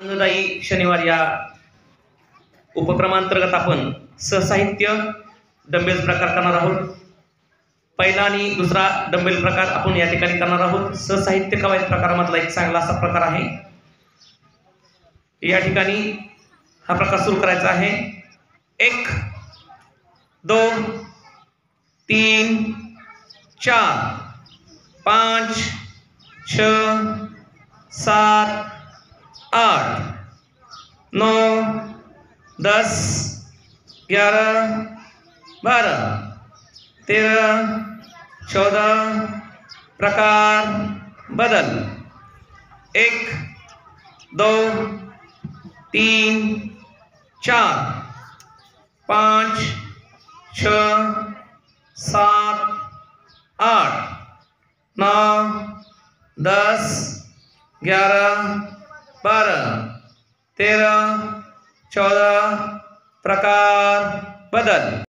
आनंददायी शनिवार या उपक्रमांतर्गत आपण सहसाहित्य डंबेल्स प्रकार करणार आहोत। पहिला आणि दुसरा डंबेल प्रकार आपण या ठिकाणी करणार आहोत। सहसाहित्य कवायत प्रकारामधला एक चांगला असा प्रकार आहे। या ठिकाणी हा प्रकार सुरू करायचा आहे। 1 2 3 4 5 6 7 8 9 10 11 12 13 14 प्रकार बदल 1 2 3 4 5 6 7 8 9 10 11 12 13 14 प्रकार बदल।